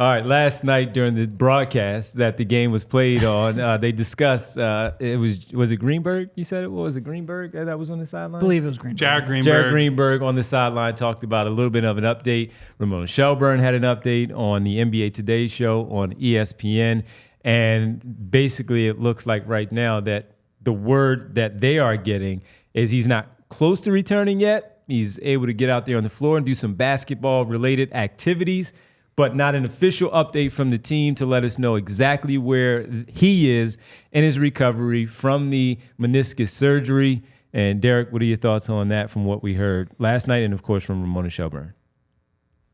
All right, last night during the broadcast that the game was played on, they discussed, was it Greenberg? You said it was it Greenberg that was on the sideline? I believe it was Greenberg. Jared Greenberg on the sideline talked about a little bit of an update. Ramona Shelburne had an update on the NBA Today show on ESPN. And basically it looks like right now that the word that they are getting is he's not close to returning yet. He's able to get out there on the floor and do some basketball-related activities, but not an official update from the team to let us know exactly where he is in his recovery from the meniscus surgery. And Derek, what are your thoughts on that from what we heard last night and, of course, from Ramona Shelburne?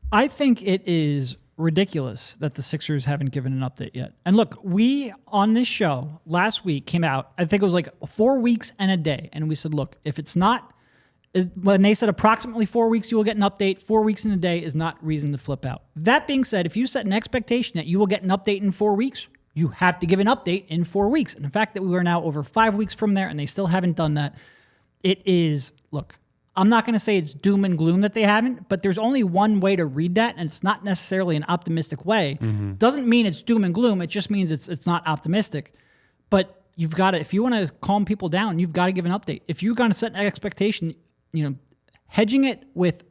I think it is ridiculous that the Sixers haven't given an update yet. And look, we on this show last week came out, I think it was like 4 weeks and a day, and we said, look, if it's not, when they said approximately 4 weeks, you will get an update. 4 weeks in a day is not reason to flip out. That being said, if you set an expectation that you will get an update in 4 weeks, you have to give an update in 4 weeks. And the fact that we are now over 5 weeks from there and they still haven't done that, it is, look, I'm not going to say it's doom and gloom that they haven't, but there's only one way to read that, and it's not necessarily an optimistic way. Doesn't mean it's doom and gloom. It just means it's not optimistic. But you've got to, if you want to calm people down, you've got to give an update. If you're going to set an expectation, hedging it with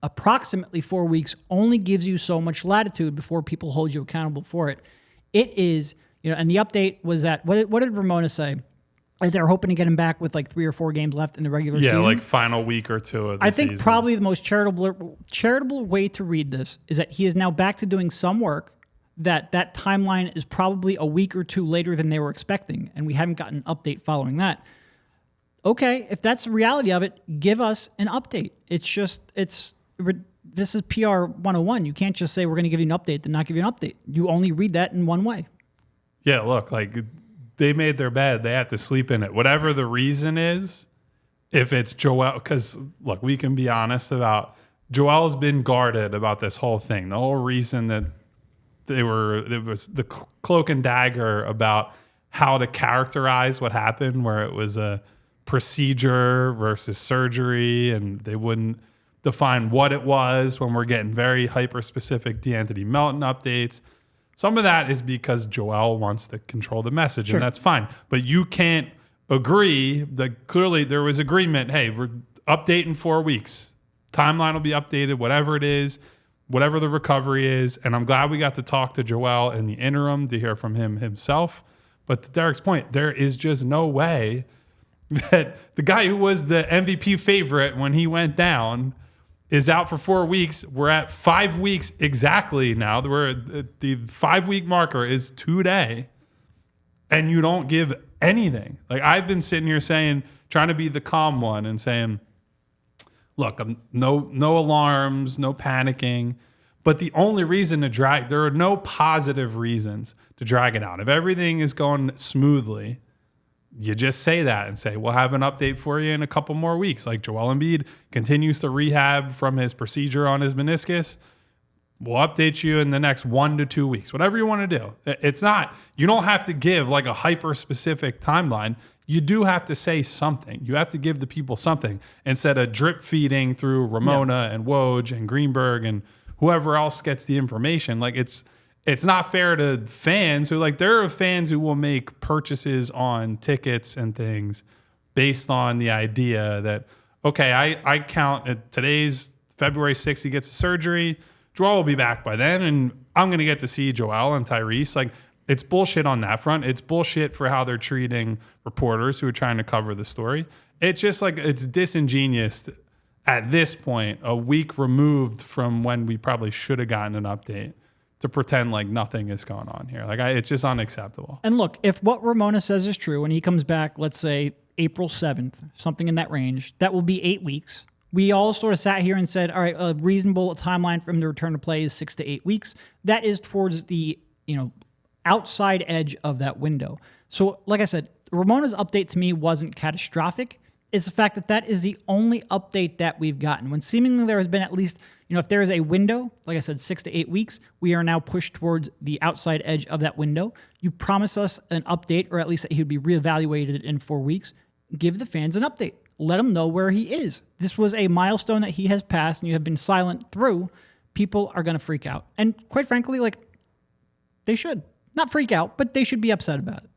approximately 4 weeks only gives you so much latitude before people hold you accountable for it. It is, and the update was that, what did Ramona say? They're hoping to get him back with like 3 or 4 games left in the regular season. Yeah, like final week or two of the season. I think probably the most charitable way to read this is that he is now back to doing some work, that timeline is probably a week or two later than they were expecting, and we haven't gotten an update following that. Okay, if that's the reality of it, give us an update. This is PR 101. You can't just say we're going to give you an update, then not give you an update. You only read that in one way. Yeah, look, like they made their bed. They have to sleep in it. Whatever the reason is, if it's Joel, because look, we can be honest about Joel's been guarded about this whole thing. The whole reason that it was the cloak and dagger about how to characterize what happened, where it was a procedure versus surgery, and they wouldn't define what it was when we're getting very hyper-specific DeAnthony Melton updates. Some of that is because Joel wants to control the message, and that's fine. But you can't agree that clearly there was agreement, hey, we're updating 4 weeks. Timeline will be updated, whatever it is, whatever the recovery is. And I'm glad we got to talk to Joel in the interim to hear from him himself. But to Derek's point, there is just no way that the guy who was the MVP favorite when he went down is out for 4 weeks. We're at 5 weeks exactly now. The 5 week marker is today, and you don't give anything. Like, I've been sitting here trying to be the calm one and saying, look, no alarms, no panicking. But the only reason to there are no positive reasons to drag it out. If everything is going smoothly, you just say that and say, we'll have an update for you in a couple more weeks. Like Joel Embiid continues to rehab from his procedure on his meniscus. We'll update you in the next 1 to 2 weeks, whatever you want to do. It's not, you don't have to give like a hyper-specific timeline. You do have to say something. You have to give the people something instead of drip feeding through Ramona and Woj and Greenberg and whoever else gets the information. Like, it's not fair to fans who, like, there are fans who will make purchases on tickets and things based on the idea that, okay, I count at today's February 6th, he gets surgery. Joel will be back by then, and I'm going to get to see Joel and Tyrese. Like, it's bullshit on that front. It's bullshit for how they're treating reporters who are trying to cover the story. It's just like, it's disingenuous at this point, a week removed from when we probably should have gotten an update, to pretend like nothing is going on here. Like, it's just unacceptable. And look, if what Ramona says is true and he comes back, let's say April 7th, something in that range, that will be 8 weeks. We all sort of sat here and said, all right, a reasonable timeline for him to return to play is 6 to 8 weeks. That is towards the, outside edge of that window. So like I said, Ramona's update to me wasn't catastrophic. It's the fact that is the only update that we've gotten. When seemingly there has been at least, if there is a window, like I said, 6 to 8 weeks, we are now pushed towards the outside edge of that window. You promise us an update, or at least that he would be reevaluated in 4 weeks. Give the fans an update. Let them know where he is. This was a milestone that he has passed, and you have been silent through. People are going to freak out. And quite frankly, like, They should. Not freak out, but they should be upset about it.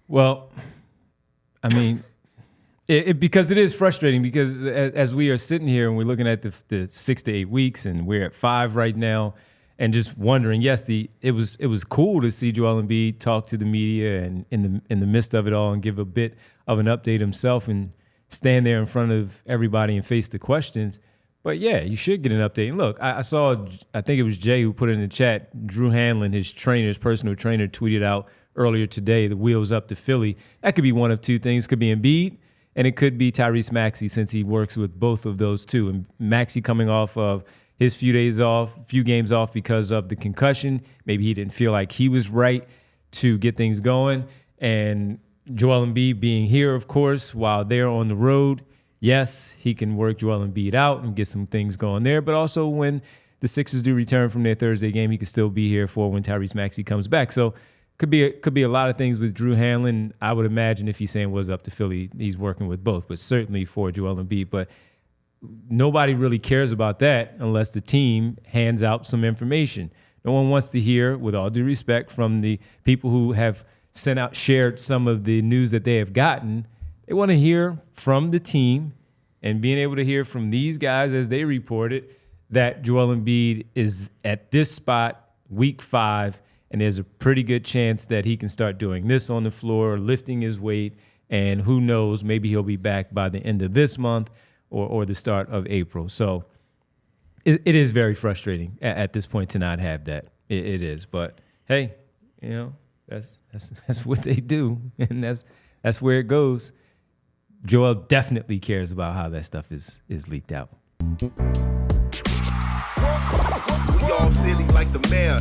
Well, I mean, because it is frustrating because as we are sitting here and we're looking at the 6 to 8 weeks and we're at 5 right now and just wondering, yes, it was cool to see Joel Embiid talk to the media and in the midst of it all and give a bit of an update himself and stand there in front of everybody and face the questions. But yeah, you should get an update. And look, I saw, I think it was Jay who put it in the chat, Drew Hanlon, his personal trainer, tweeted out earlier today, the wheels up to Philly. That could be one of two things. It could be Embiid, and it could be Tyrese Maxey since he works with both of those two. And Maxey coming off of his few games off because of the concussion. Maybe he didn't feel like he was right to get things going. And Joel Embiid being here, of course, while they're on the road. Yes, he can work Joel Embiid out and get some things going there, but also when the Sixers do return from their Thursday game, he could still be here for when Tyrese Maxey comes back. So could be a lot of things with Drew Hanlon. I would imagine if he's saying was up to Philly, he's working with both, but certainly for Joel Embiid. But nobody really cares about that unless the team hands out some information. No one wants to hear, with all due respect, from the people who have shared some of the news that they have gotten. They want to hear from the team and being able to hear from these guys as they report it that Joel Embiid is at this spot, week 5, and there's a pretty good chance that he can start doing this on the floor, lifting his weight, and who knows, maybe he'll be back by the end of this month or the start of April. So it is very frustrating at this point to not have that. It is. But, hey, that's what they do, and that's where it goes. Joel definitely cares about how that stuff is leaked out. We all silly like the mayor.